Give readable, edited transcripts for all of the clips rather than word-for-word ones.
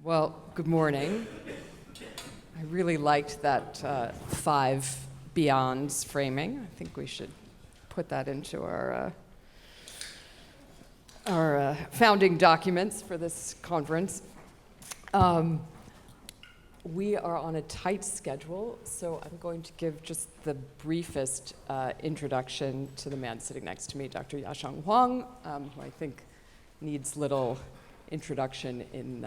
Well, good morning. I really liked that five beyonds framing. I think we should put that into our founding documents for this conference. We are on a tight schedule, so I'm going to give just the briefest introduction to the man sitting next to me, Dr. Yasheng Huang, who I think needs little introduction in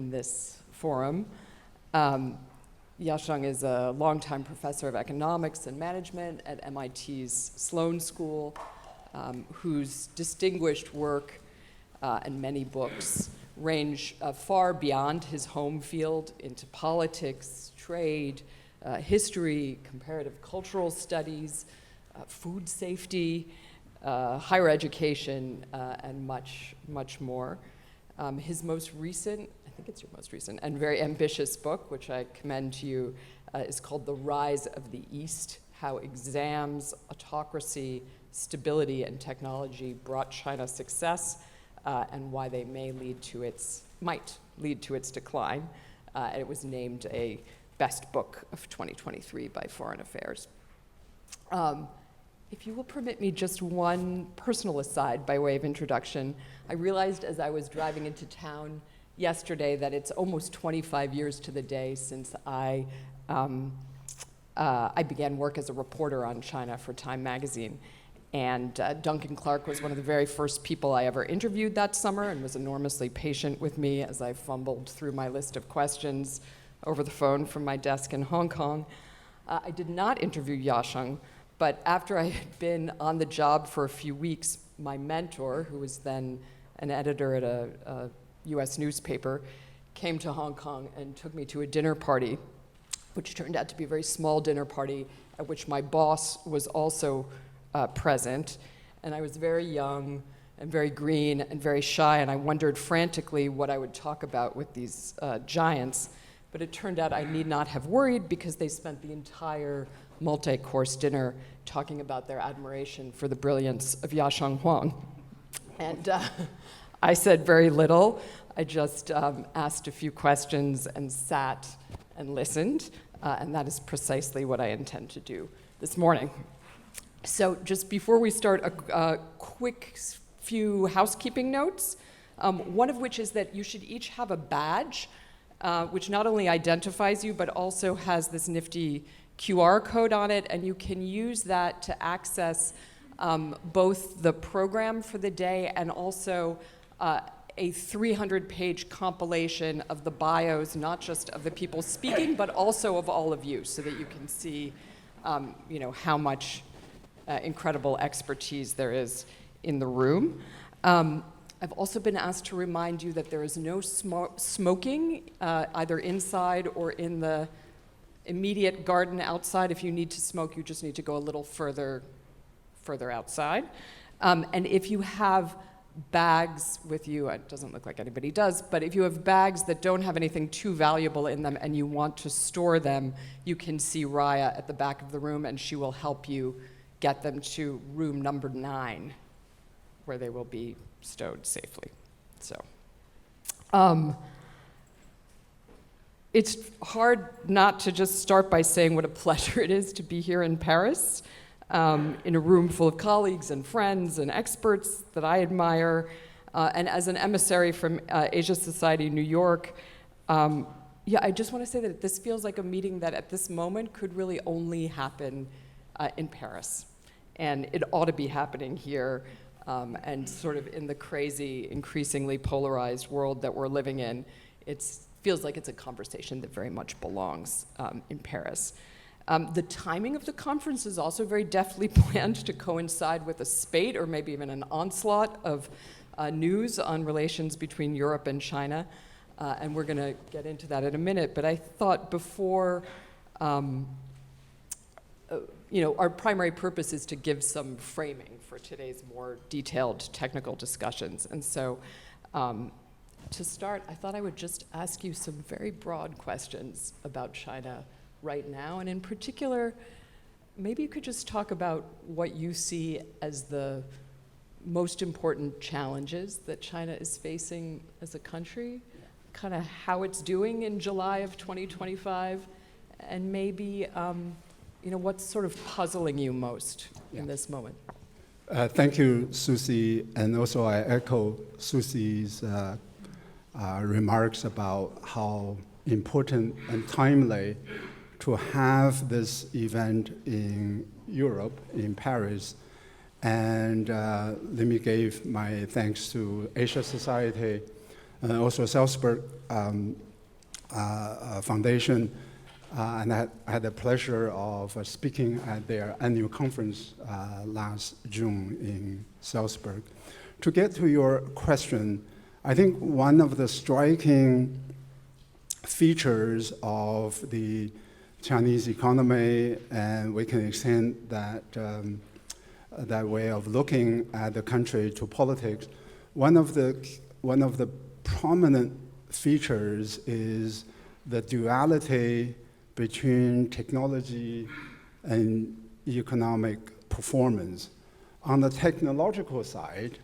this forum. Yasheng is a longtime professor of economics and management at MIT's Sloan School, whose distinguished work and many books range far beyond his home field into politics, trade, history, comparative cultural studies, food safety, higher education, and much, much more. His most recent, I think it's your most recent, and very ambitious book, which I commend to you, is called The Rise of the East: How Exams, Autocracy, Stability, and Technology Brought China Success, and why they might lead to its decline. It was named a best book of 2023 by Foreign Affairs. If you will permit me just one personal aside by way of introduction, I realized as I was driving into town yesterday that it's almost 25 years to the day since I began work as a reporter on China for Time magazine. And Duncan Clark was one of the very first people I ever interviewed that summer and was enormously patient with me as I fumbled through my list of questions over the phone from my desk in Hong Kong. I did not interview Yasheng, but after I had been on the job for a few weeks, my mentor, who was then an editor at a US newspaper, came to Hong Kong and took me to a dinner party, which turned out to be a very small dinner party at which my boss was also present. And I was very young and very green and very shy, and I wondered frantically what I would talk about with these giants. But it turned out I need not have worried because they spent the entire multi-course dinner talking about their admiration for the brilliance of Yasheng Huang. And I said very little. I just asked a few questions and sat and listened, and that is precisely what I intend to do this morning. So just before we start, a quick few housekeeping notes, one of which is that you should each have a badge, which not only identifies you, but also has this nifty QR code on it, and you can use that to access both the program for the day and also a 300-page compilation of the bios, not just of the people speaking, but also of all of you, so that you can see how much incredible expertise there is in the room. I've also been asked to remind you that there is no smoking, either inside or in the immediate garden outside. If you need to smoke, you just need to go a little further outside. And if you have bags with you, it doesn't look like anybody does, but if you have bags that don't have anything too valuable in them and you want to store them, you can see Raya at the back of the room, and she will help you get them to room number 9, where they will be stowed safely. So, it's hard not to just start by saying what a pleasure it is to be here in Paris, in a room full of colleagues and friends and experts that I admire, and as an emissary from Asia Society New York, I just want to say that this feels like a meeting that at this moment could really only happen in Paris. And it ought to be happening here, and sort of in the crazy, increasingly polarized world that we're living in, it feels like it's a conversation that very much belongs in Paris. The timing of the conference is also very deftly planned to coincide with a spate, or maybe even an onslaught of news on relations between Europe and China, and we're going to get into that in a minute. But I thought before, our primary purpose is to give some framing for today's more detailed technical discussions. And so to start, I thought I would just ask you some very broad questions about China right now. And in particular, maybe you could just talk about what you see as the most important challenges that China is facing as a country. kind of how it's doing in July of 2025, and maybe what's sort of puzzling you most in this moment? Thank you, Susie, and also I echo Susie's remarks about how important and timely to have this event in Europe, in Paris. And let me give my thanks to Asia Society and also Salzburg Foundation. And I had the pleasure of speaking at their annual conference last June in Salzburg. To get to your question, I think one of the striking features of the Chinese economy, and we can extend that way of looking at the country to politics, one of the prominent features is the duality between technology and economic performance. On the technological side,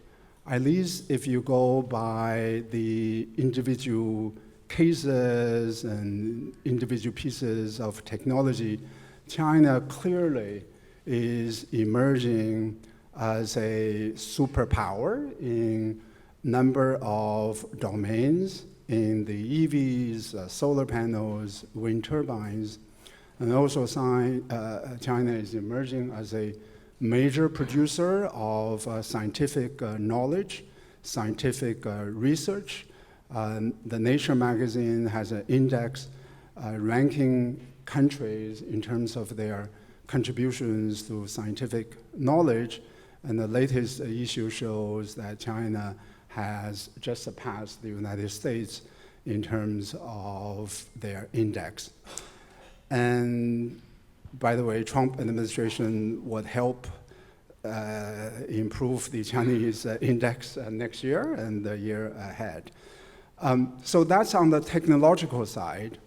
at least if you go by the individual cases and individual pieces of technology, China clearly is emerging as a superpower in number of domains, in the EVs, solar panels, wind turbines, and also China is emerging as a major producer of scientific knowledge, scientific research. The Nature magazine has an index ranking countries in terms of their contributions to scientific knowledge, and the latest issue shows that China has just surpassed the United States in terms of their index. And by the way, Trump administration would help improve the Chinese index next year and the year ahead. So that's on the technological side.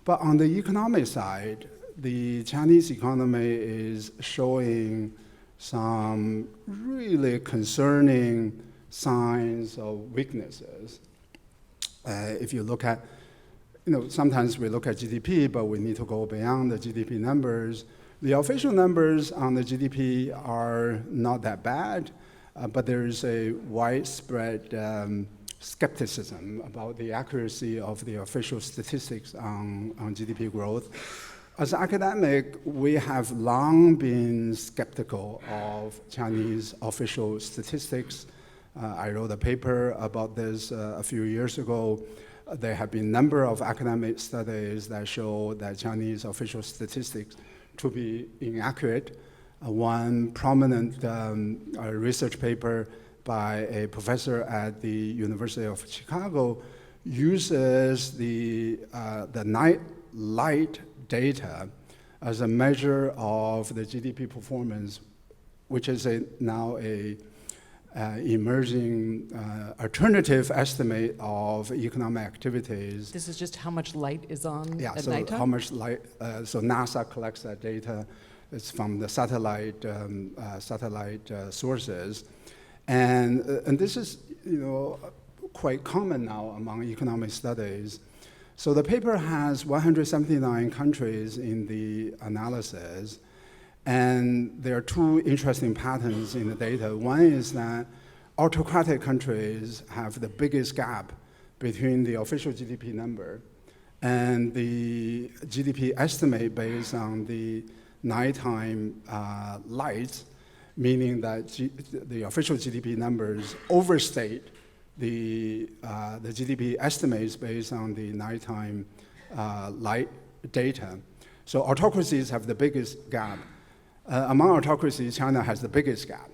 But on the economic side, the Chinese economy is showing some really concerning signs of weaknesses. If you look at, sometimes we look at GDP, but we need to go beyond the GDP numbers. The official numbers on the GDP are not that bad, but there is a widespread skepticism about the accuracy of the official statistics on GDP growth. As an academic, we have long been skeptical of Chinese official statistics. I wrote a paper about this a few years ago. There have been a number of academic studies that show that Chinese official statistics to be inaccurate. One prominent research paper by a professor at the University of Chicago uses the night light data as a measure of the GDP performance, which is now a emerging alternative estimate of economic activities. This is just how much light is on at so nighttime? How much light, so NASA collects that data. It's from the satellite sources. And this is, quite common now among economic studies. So the paper has 179 countries in the analysis, and there are two interesting patterns in the data. One is that autocratic countries have the biggest gap between the official GDP number and the GDP estimate based on the nighttime lights, meaning that the official GDP numbers overstate the GDP estimates based on the nighttime light data. So autocracies have the biggest gap. Among autocracies, China has the biggest gap.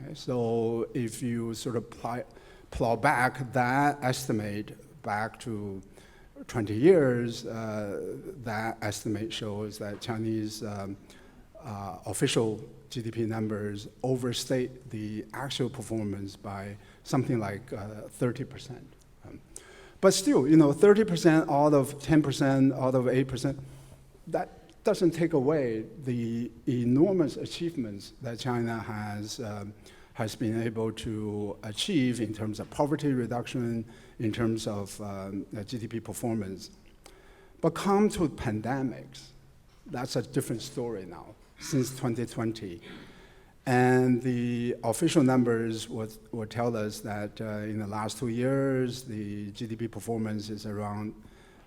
Okay? So if you sort of plow back that estimate back to 20 years, that estimate shows that Chinese official GDP numbers overstate the actual performance by something like 30%. But still, 30% out of 10%, out of 8%, that doesn't take away the enormous achievements that China has has been able to achieve in terms of poverty reduction, in terms of GDP performance. But come to pandemics, that's a different story now, since 2020. And the official numbers would tell us that in the last 2 years, the GDP performance is around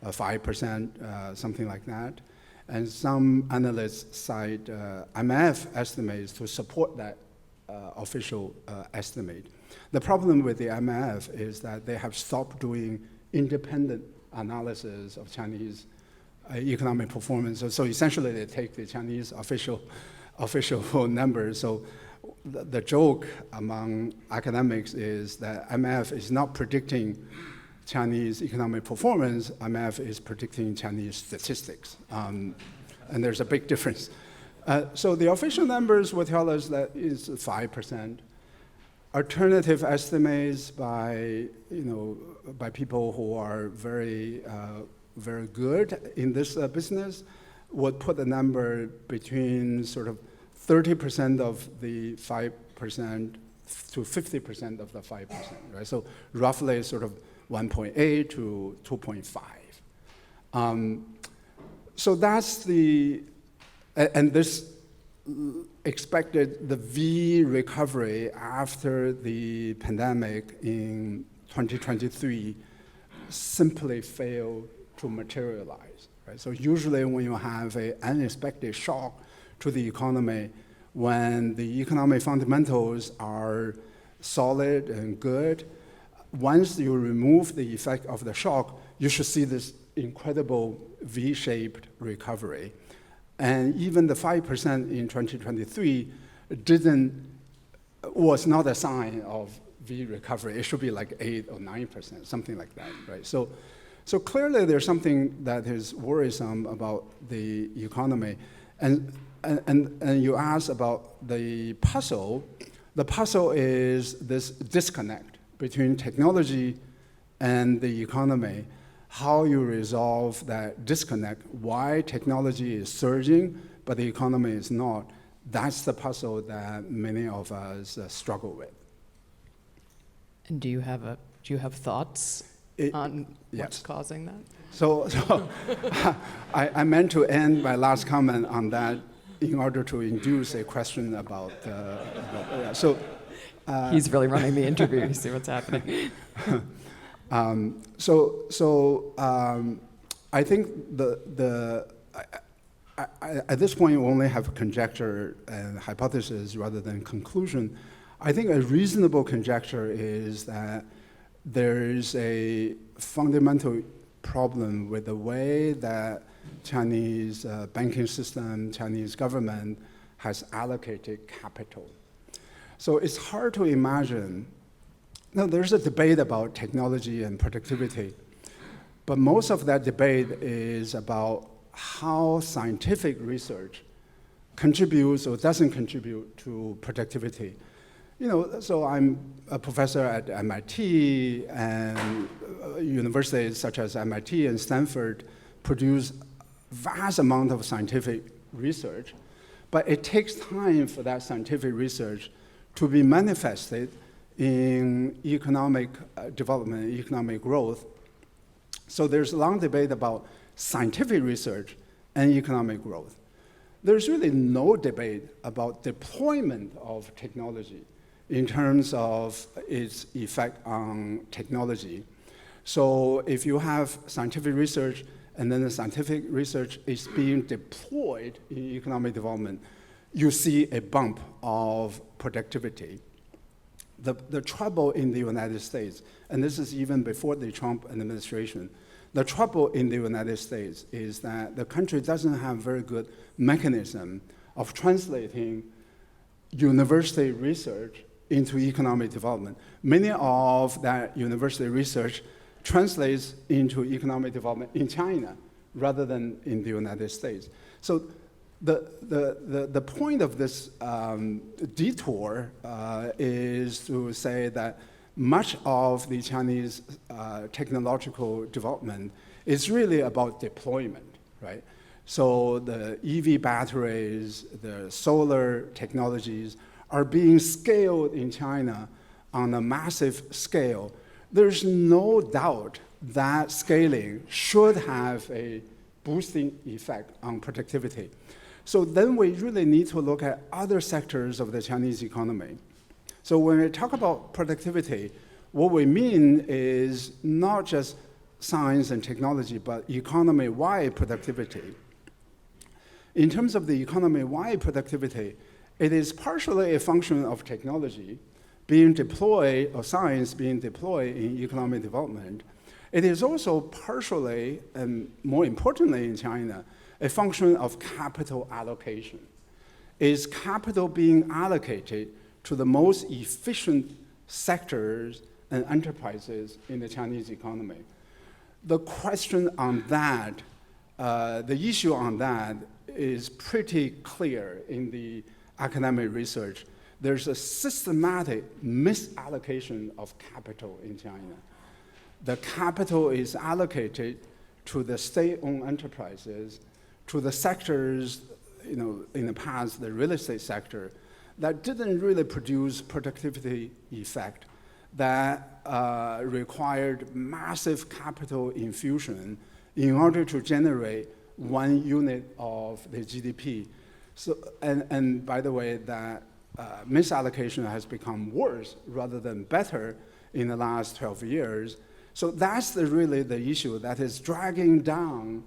5%, something like that. And some analysts cite IMF estimates to support that official estimate. The problem with the IMF is that they have stopped doing independent analysis of Chinese economic performance. So essentially, they take the Chinese official numbers. So the joke among academics is that IMF is not predicting Chinese economic performance. IMF is predicting Chinese statistics. And there's a big difference. So the official numbers will tell us that it's 5%. Alternative estimates by people who are very good in this business would put the number between sort of 30% of the 5% to 50% of the 5%, right? So roughly sort of 1.8 to 2.5. So that's and this expected the V recovery after the pandemic in 2023 simply failed to materialize, right? So usually when you have an unexpected shock to the economy, when the economic fundamentals are solid and good, once you remove the effect of the shock, you should see this incredible V-shaped recovery. And even the 5% in 2023 was not a sign of V recovery. It should be like 8 or 9%, something like that, right? So clearly there's something that is worrisome about the economy. And you asked about the puzzle. The puzzle is this disconnect between technology and the economy. How you resolve that disconnect, why technology is surging, but the economy is not. That's the puzzle that many of us struggle with. And do you have thoughts on what's causing that? So I meant to end my last comment on that in order to induce a question about. He's really running the interview. You see what's happening. I think at this point we only have conjecture and hypothesis rather than conclusion. I think a reasonable conjecture is that there is a fundamental problem with the way that Chinese banking system, Chinese government has allocated capital. So it's hard to imagine. Now, there's a debate about technology and productivity, but most of that debate is about how scientific research contributes or doesn't contribute to productivity. So I'm a professor at MIT, and universities such as MIT and Stanford produce vast amount of scientific research, but it takes time for that scientific research to be manifested in economic development, economic growth. So there's a long debate about scientific research and economic growth. There's really no debate about deployment of technology in terms of its effect on technology. So if you have scientific research and then the scientific research is being deployed in economic development, you see a bump of productivity. The trouble in the United States, and this is even before the Trump administration, the trouble in the United States is that the country doesn't have very good mechanism of translating university research into economic development. Many of that university research translates into economic development in China rather than in the United States. So the point of this detour is to say that much of the Chinese technological development is really about deployment, right? So the EV batteries, the solar technologies are being scaled in China on a massive scale, there's no doubt that scaling should have a boosting effect on productivity. So then we really need to look at other sectors of the Chinese economy. So when we talk about productivity, what we mean is not just science and technology, but economy-wide productivity. In terms of the economy-wide productivity, it is partially a function of technology being deployed, or science being deployed in economic development. It is also partially, and more importantly in China, a function of capital allocation. Is capital being allocated to the most efficient sectors and enterprises in the Chinese economy? The question on that, the issue on that is pretty clear in the academic research. There's a systematic misallocation of capital in China. The capital is allocated to the state-owned enterprises, to the sectors, in the past, the real estate sector, that didn't really produce productivity effect, that required massive capital infusion in order to generate 1 unit of the GDP. So, and by the way, that misallocation has become worse rather than better in the last 12 years. So that's really the issue that is dragging down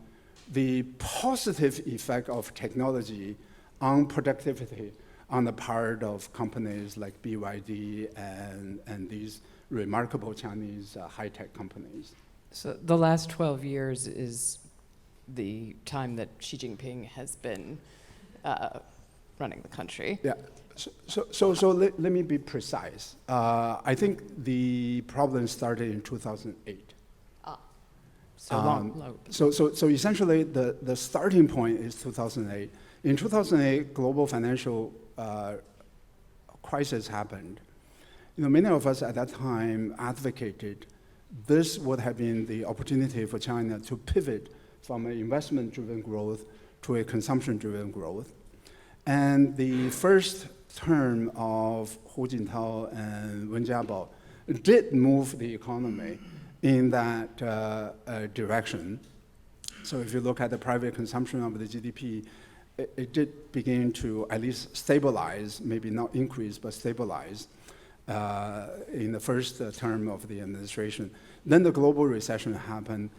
the positive effect of technology on productivity on the part of companies like BYD and these remarkable Chinese high-tech companies. So the last 12 years is the time that Xi Jinping has been running the country. Yeah. So let me be precise. I think the problem started in 2008. So long. So essentially, the starting point is 2008. In 2008, global financial crisis happened. Many of us at that time advocated this would have been the opportunity for China to pivot from an investment-driven growth to a consumption-driven growth. And the first term of Hu Jintao and Wen Jiabao did move the economy in that direction. So if you look at the private consumption of the GDP, it did begin to at least stabilize, maybe not increase, but stabilize in the first term of the administration. Then the global recession happened.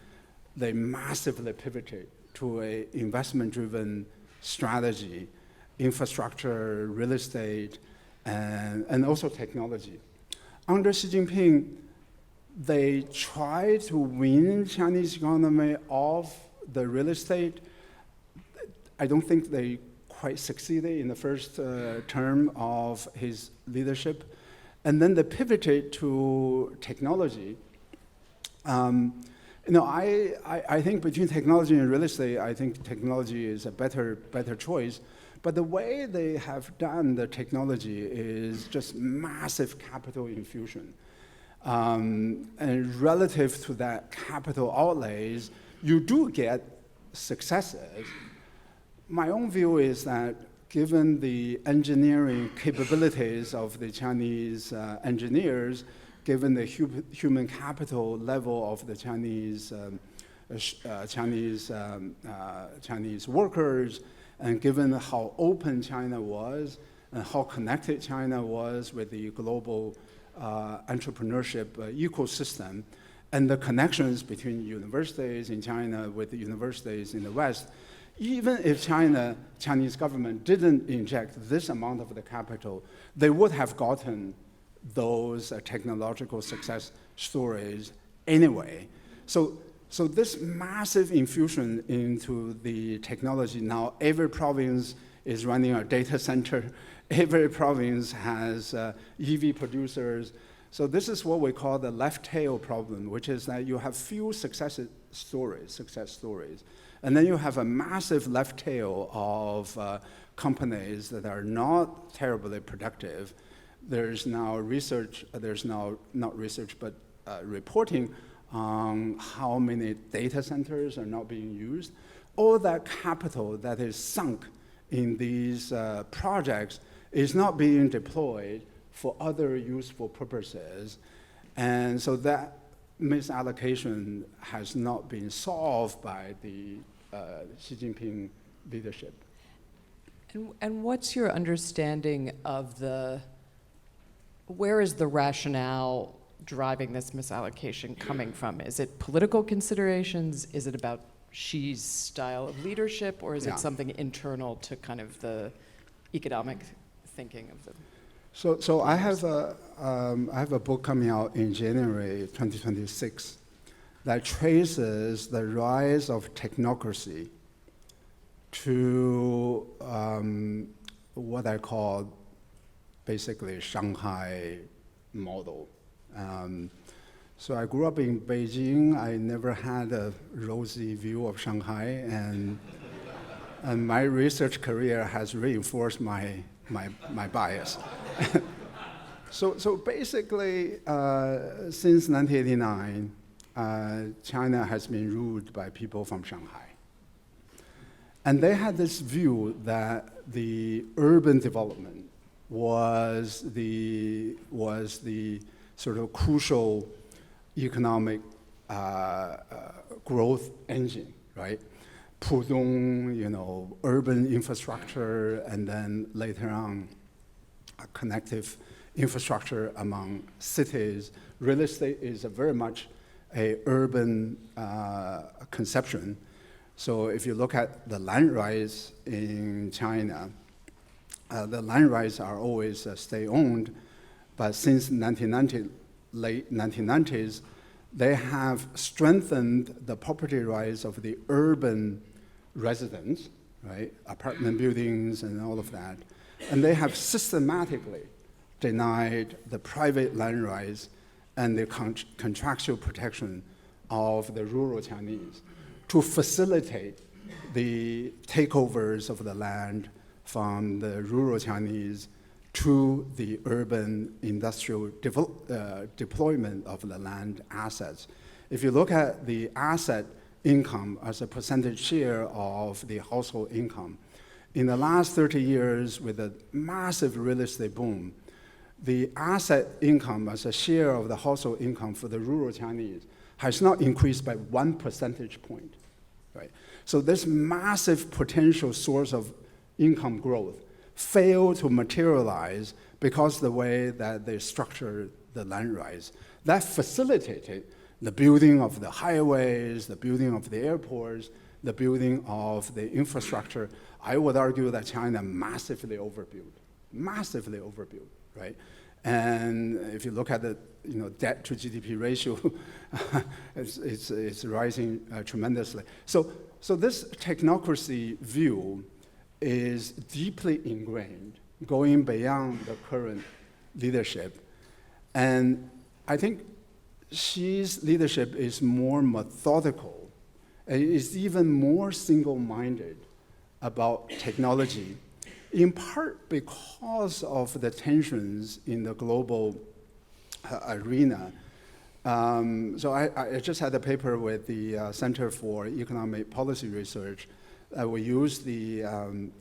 They massively pivoted to an investment-driven strategy, infrastructure, real estate, and also technology. Under Xi Jinping, they tried to win Chinese economy off the real estate. I don't think they quite succeeded in the first term of his leadership. And then they pivoted to technology. I think between technology and real estate, I think technology is a better choice. But the way they have done the technology is just massive capital infusion. And relative to that capital outlays, you do get successes. My own view is that given the engineering capabilities of the Chinese engineers, given the human capital level of the Chinese workers, and given how open China was and how connected China was with the global entrepreneurship ecosystem, and the connections between universities in China with the universities in the West, even if Chinese government didn't inject this amount of the capital, they would have gotten those technological success stories anyway. So this massive infusion into the technology, now every province is running a data center, every province has EV producers. So this is what we call the left tail problem, which is that you have few success stories. And then you have a massive left tail of companies that are not terribly productive. There's now research, reporting on how many data centers are not being used. All that capital that is sunk in these projects is not being deployed for other useful purposes. And so that misallocation has not been solved by the Xi Jinping leadership. And what's your understanding of where is the rationale driving this misallocation coming from? Is it political considerations? Is it about Xi's style of leadership, or is it something internal to kind of the economic thinking of the? So I have a book coming out in January 2026 that traces the rise of technocracy to what I call basically Shanghai model. So I grew up in Beijing. I never had a rosy view of Shanghai, and my research career has reinforced my bias. So basically, since 1989, China has been ruled by people from Shanghai. And they had this view that the urban development was the sort of crucial economic growth engine, right? Pudong, urban infrastructure, and then later on, connective infrastructure among cities. Real estate is very much a urban conception. So if you look at the land rights in China, the land rights are always state-owned, but since late 1990s, they have strengthened the property rights of the urban residents, right? Apartment buildings and all of that. And they have systematically denied the private land rights and the contractual protection of the rural Chinese to facilitate the takeovers of the land from the rural Chinese to the urban industrial deployment of the land assets. If you look at the asset income as a percentage share of the household income, in the last 30 years with a massive real estate boom, the asset income as a share of the household income for the rural Chinese has not increased by 1 percentage point, right? So this massive potential source of income growth failed to materialize because the way that they structured the land rights. That facilitated the building of the highways, the building of the airports, the building of the infrastructure. I would argue that China massively overbuilt, right? And if you look at the debt to GDP ratio, it's rising tremendously. So this technocracy view is deeply ingrained, going beyond the current leadership. And I think Xi's leadership is more methodical, and is even more single-minded about technology, in part because of the tensions in the global arena. So I just had a paper with the Center for Economic Policy Research. We use the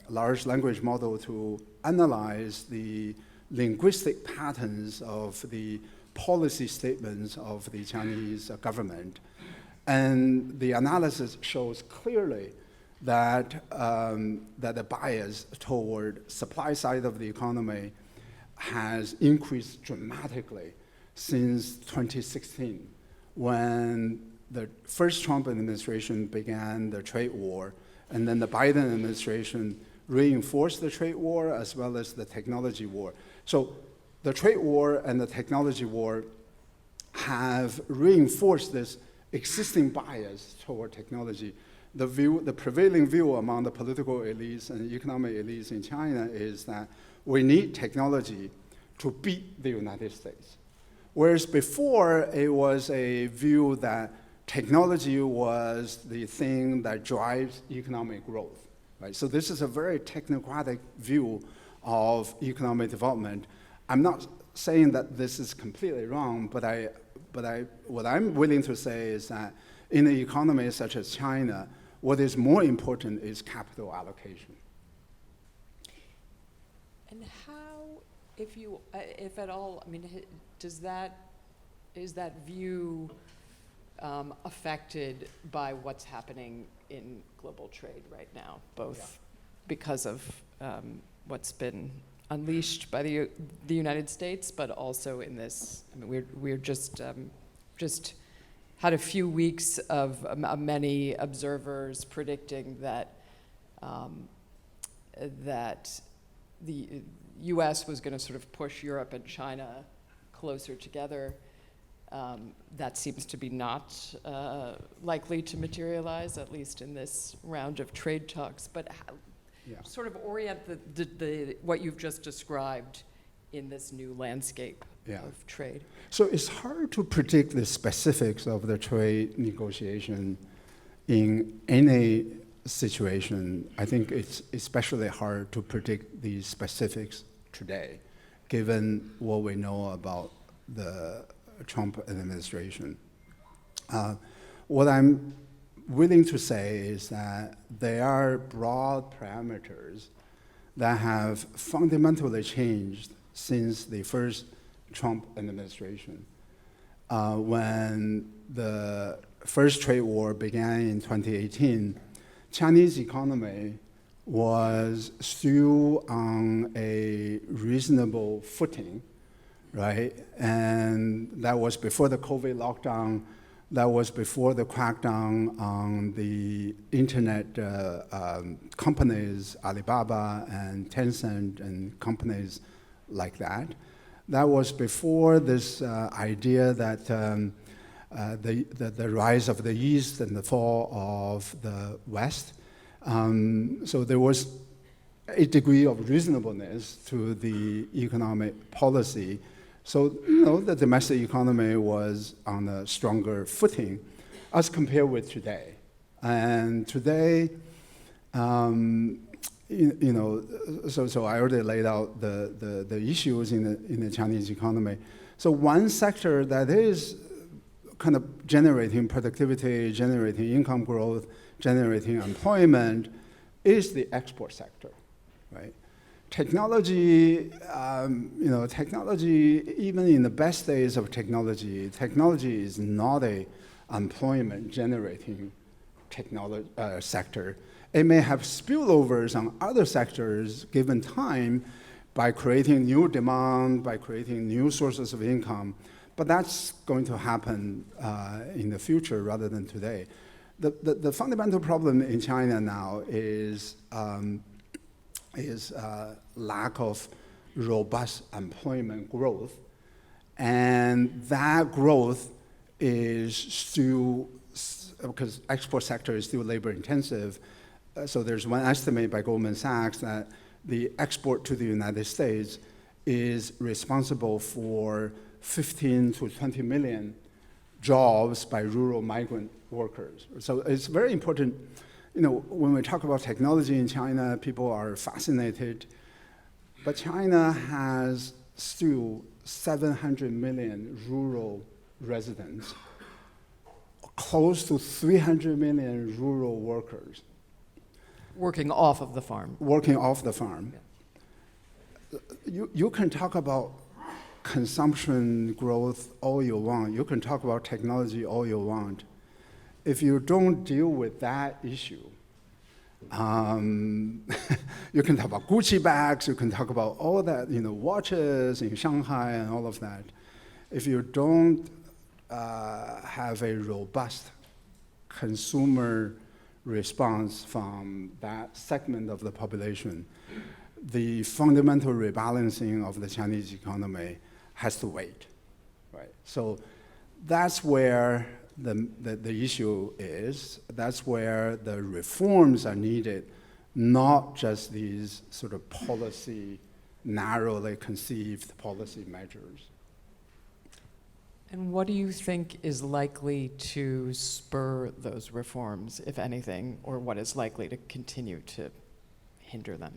large language model to analyze the linguistic patterns of the policy statements of the Chinese government. And the analysis shows clearly that the bias toward supply side of the economy has increased dramatically since 2016, when the first Trump administration began the trade war, and then the Biden administration reinforced the trade war as well as the technology war. So the trade war and the technology war have reinforced this existing bias toward technology. The prevailing view among the political elites and economic elites in China is that we need technology to beat the United States. Whereas before, it was a view that technology was the thing that drives economic growth, right? So this is a very technocratic view of economic development. I'm not saying that this is completely wrong, but what I'm willing to say is that in an economy such as China, what is more important is capital allocation. And how, if at all, I mean, is that view affected by what's happening in global trade right now, both because of what's been unleashed by the United States, but also in this, I mean, we're just had a few weeks of many observers predicting that that the U.S. was going to sort of push Europe and China closer together. That seems to be not likely to materialize, at least in this round of trade talks. But how, sort of orient what you've just described in this new landscape of trade. So it's hard to predict the specifics of the trade negotiation in any situation. I think it's especially hard to predict the specifics today, given what we know about the Trump administration. What I'm willing to say is that there are broad parameters that have fundamentally changed since the first Trump administration. When the first trade war began in 2018, Chinese economy was still on a reasonable footing, right? And that was before the COVID lockdown. That was before the crackdown on the internet companies, Alibaba and Tencent and companies like that. That was before this idea that the rise of the East and the fall of the West. So there was a degree of reasonableness to the economic policy. So, the domestic economy was on a stronger footing as compared with today. And today, so I already laid out the issues in the Chinese economy. So one sector that is kind of generating productivity, generating income growth, generating employment is the export sector, right? Technology, technology, even in the best days of technology is not a employment-generating sector. It may have spillovers on other sectors given time by creating new demand, by creating new sources of income, but that's going to happen in the future rather than today. The fundamental problem in China now is lack of robust employment growth. And that growth is still, because export sector is still labor intensive, so there's one estimate by Goldman Sachs that the export to the United States is responsible for 15 to 20 million jobs by rural migrant workers. So it's very important. When we talk about technology in China, people are fascinated, but China has still 700 million rural residents, close to 300 million rural workers. Working off of the farm. Working off the farm. Yeah. You can talk about consumption growth all you want. You can talk about technology all you want. If you don't deal with that issue, you can talk about Gucci bags, you can talk about all that, watches in Shanghai and all of that. If you don't have a robust consumer response from that segment of the population, the fundamental rebalancing of the Chinese economy has to wait, right? So that's where the issue is. That's where the reforms are needed, not just these sort of narrowly conceived policy measures. And what do you think is likely to spur those reforms, if anything, or what is likely to continue to hinder them?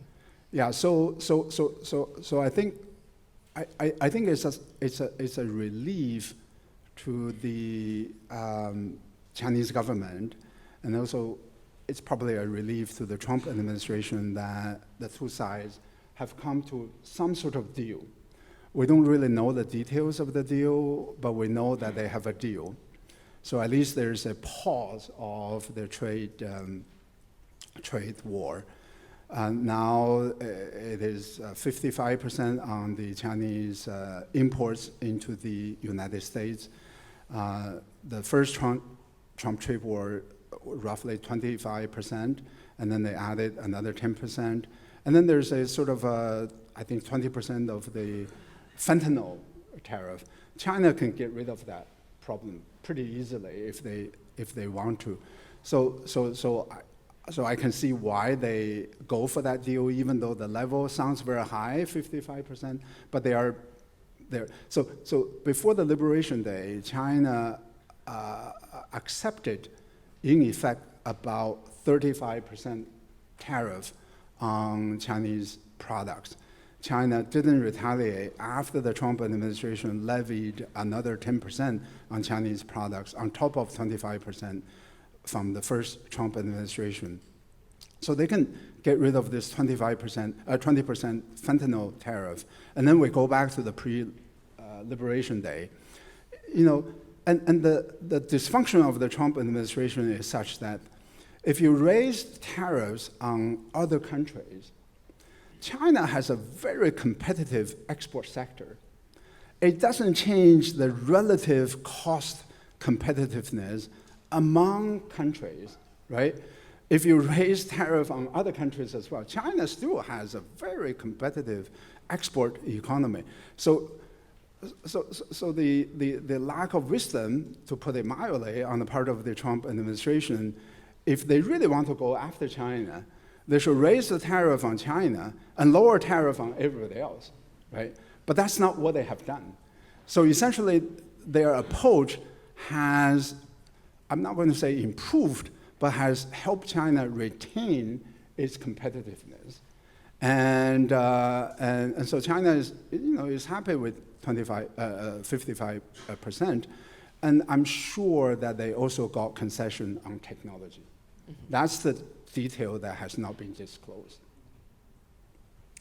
Yeah. So I think it's a relief to the Chinese government, and also it's probably a relief to the Trump administration that the two sides have come to some sort of deal. We don't really know the details of the deal, but we know that they have a deal. So at least there's a pause of the trade war. Now it is 55% on the Chinese imports into the United States. The first Trump trade war, roughly 25%, and then they added another 10%. And then there's a sort of, I think 20% of the fentanyl tariff. China can get rid of that problem pretty easily if they want to. So I can see why they go for that deal, even though the level sounds very high, 55%, but they are there. So before the Liberation Day, China accepted, in effect, about 35% tariff on Chinese products. China didn't retaliate after the Trump administration levied another 10% on Chinese products on top of 25% from the first Trump administration. So they can get rid of this 20% fentanyl tariff. And then we go back to the pre-Liberation Day. And the dysfunction of the Trump administration is such that if you raise tariffs on other countries, China has a very competitive export sector. It doesn't change the relative cost competitiveness among countries, right? If you raise tariff on other countries as well, China still has a very competitive export economy. So the lack of wisdom, to put it mildly, on the part of the Trump administration, if they really want to go after China, they should raise the tariff on China and lower tariff on everybody else, right? But that's not what they have done. So essentially, their approach has, I'm not going to say improved, but has helped China retain its competitiveness. And so China is happy with 55%. And I'm sure that they also got concession on technology. Mm-hmm. That's the detail that has not been disclosed.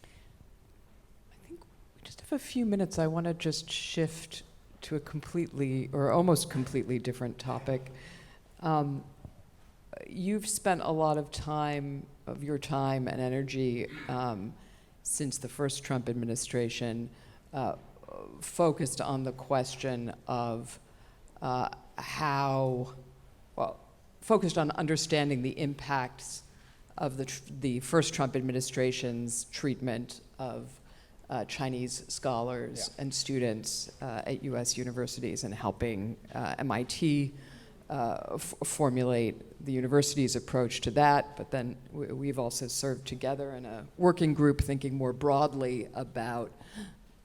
I think we just have a few minutes. I want to just shift to a completely, or almost completely different topic. You've spent a lot of your time and energy since the first Trump administration focused on the question of focused on understanding the impacts of the first Trump administration's treatment of Chinese scholars and students at U.S. universities, and helping MIT formulate the university's approach to that. But then we've also served together in a working group thinking more broadly about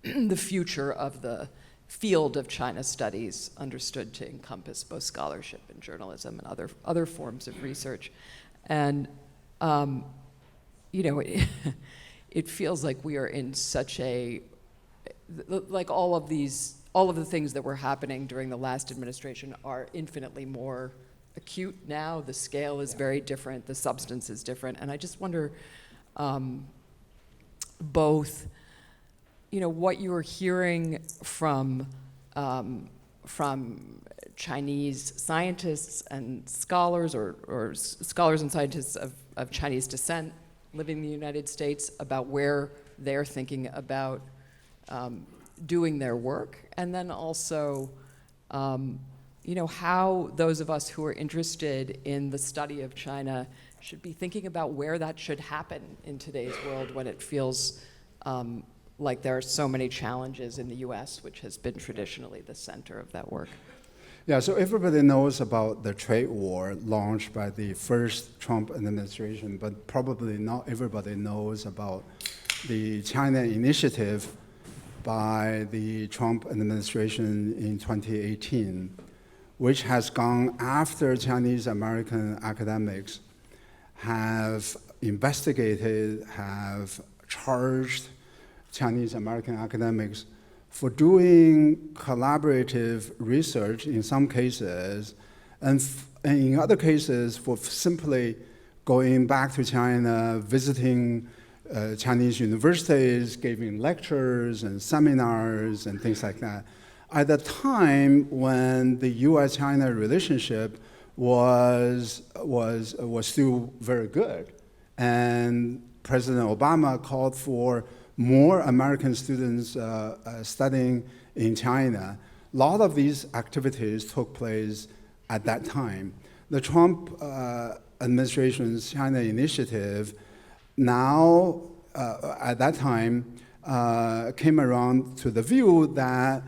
the future of the field of China studies, understood to encompass both scholarship and journalism and other forms of research. And it feels like we are in such like all of the things that were happening during the last administration are infinitely more acute now. The scale is very different, the substance is different, and I just wonder both what you are hearing from Chinese scientists and scholars, or scholars and scientists of Chinese descent living in the United States, about where they're thinking about doing their work, and then also how those of us who are interested in the study of China should be thinking about where that should happen in today's world, when it feels like there are so many challenges in the US, which has been traditionally the center of that work. Yeah, so everybody knows about the trade war launched by the first Trump administration, but probably not everybody knows about the China initiative by the Trump administration in 2018, which has gone after Chinese American academics have investigated, have charged Chinese American academics for doing collaborative research in some cases, and in other cases for simply going back to China, visiting Chinese universities giving lectures and seminars and things like that. At the time when the U.S.-China relationship was still very good, and President Obama called for more American students studying in China. A lot of these activities took place at that time. The Trump administration's China initiative now, at that time, came around to the view that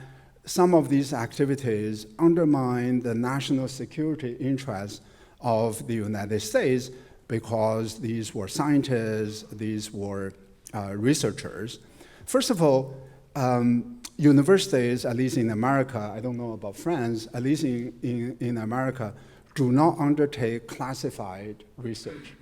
some of these activities undermine the national security interests of the United States because these were scientists, these were researchers. First of all, universities, at least in America, I don't know about France, at least in America, do not undertake classified research.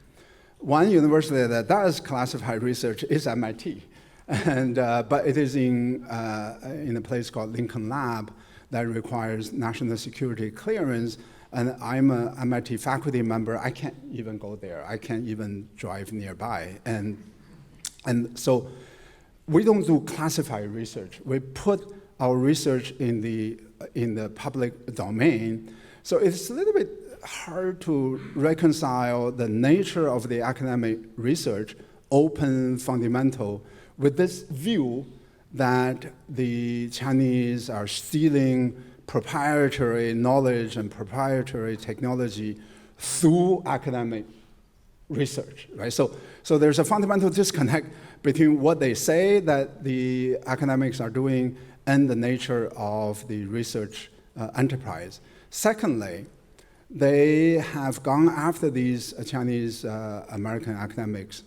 One university that does classified research is MIT, but it is in a place called Lincoln Lab that requires national security clearance, and I'm an MIT faculty member. I can't even go there. I can't even drive nearby, and so we don't do classified research. We put our research in the public domain. So it's a little bit hard to reconcile the nature of the academic research, open, fundamental, with this view that the Chinese are stealing proprietary knowledge and proprietary technology through academic research, right? So there's a fundamental disconnect between what they say that the academics are doing and the nature of the research enterprise. Secondly, they have gone after these Chinese American academics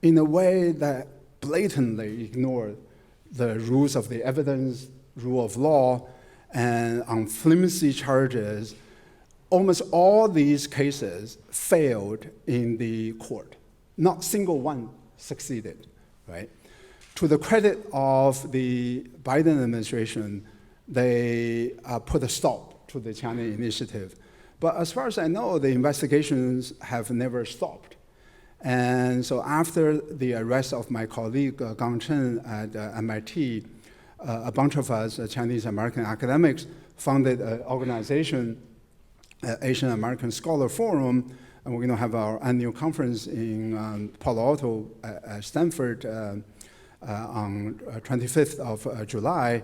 in a way that blatantly ignored the rules of the evidence, rule of law, and on flimsy charges. Almost all these cases failed in the court. Not a single one succeeded, right? To the credit of the Biden administration, they put a stop to the China initiative. But as far as I know, the investigations have never stopped. And so after the arrest of my colleague Gang Chen at MIT, a bunch of us, Chinese American academics, founded an organization, Asian American Scholar Forum, and we're going to have our annual conference in Palo Alto at Stanford on 25th of July,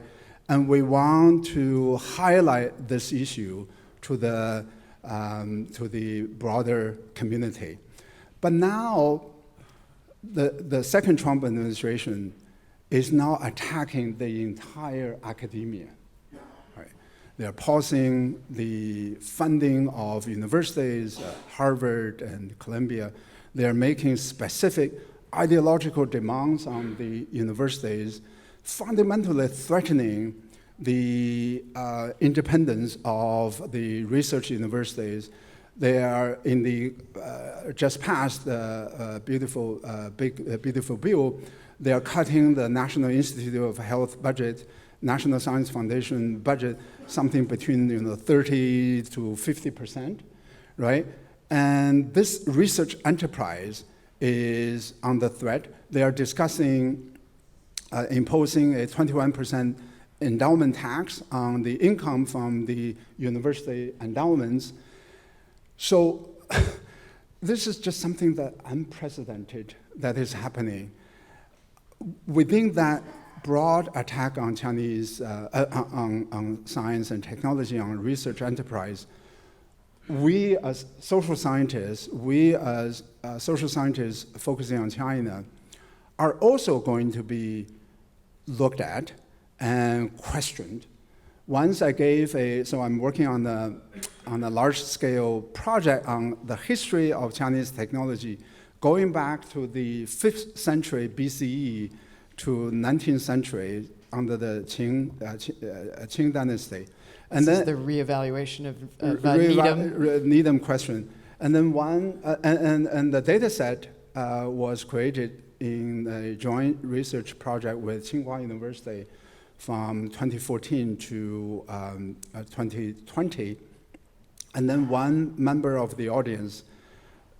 and we want to highlight this issue to the broader community. But now, the second Trump administration is now attacking the entire academia. Right? They're pausing the funding of universities, Harvard and Columbia. They're making specific ideological demands on the universities, fundamentally threatening the independence of the research universities. They are in the just passed beautiful bill. They are cutting the National Institute of Health budget, National Science Foundation budget, something between 30 to 50%, right? And this research enterprise is under threat. They are discussing imposing a 21% endowment tax on the income from the university endowments. So this is just something that unprecedented that is happening. Within that broad attack on Chinese, on science and technology, on research enterprise, we as social scientists focusing on China, are also going to be looked at and questioned. Once I gave so I'm working on a large-scale project on the history of Chinese technology, going back to the 5th century BCE to 19th century under the Qing dynasty. And this then is the reevaluation of Needham question. And then and the data set was created in a joint research project with Tsinghua University from 2014 to 2020. And then one member of the audience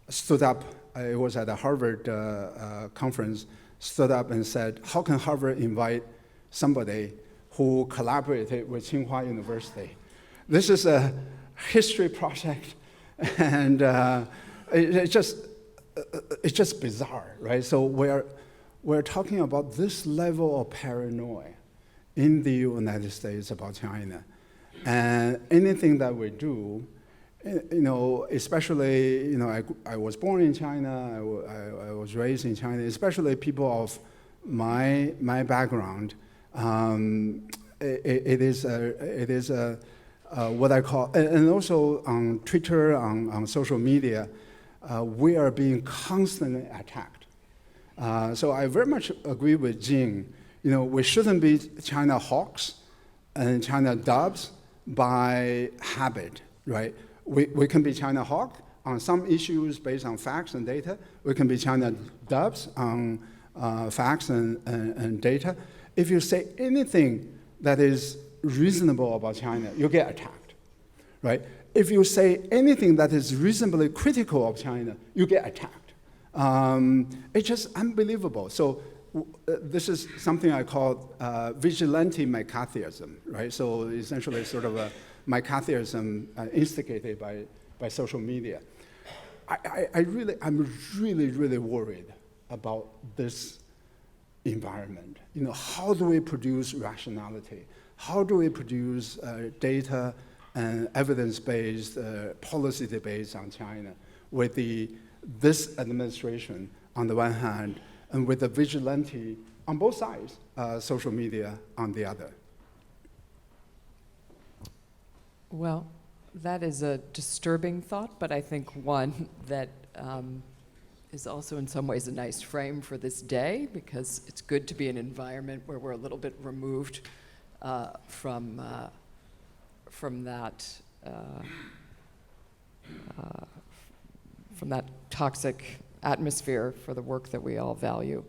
stood up, it was at a Harvard conference, stood up and said, how can Harvard invite somebody who collaborated with Tsinghua University? This is a history project, and it's just bizarre, right? So we're talking about this level of paranoia in the United States about China. And anything that we do, especially, I was born in China, I was raised in China, especially people of my background, it is what I call, and also on Twitter, on social media, we are being constantly attacked. So I very much agree with Jing. We shouldn't be China hawks and China doves by habit, right? We can be China hawk on some issues based on facts and data. We can be China doves on facts and data. If you say anything that is reasonable about China, you get attacked, right? If you say anything that is reasonably critical of China, you get attacked. It's just unbelievable. So this is something I call vigilante McCarthyism, right? So essentially sort of a McCarthyism instigated by social media. I'm really worried about this environment. How do we produce rationality? How do we produce data and evidence-based policy debates on China with this administration on the one hand, and with the vigilante on both sides, social media on the other? Well, that is a disturbing thought, but I think one that is also in some ways a nice frame for this day, because it's good to be in an environment where we're a little bit removed from that toxic atmosphere for the work that we all value.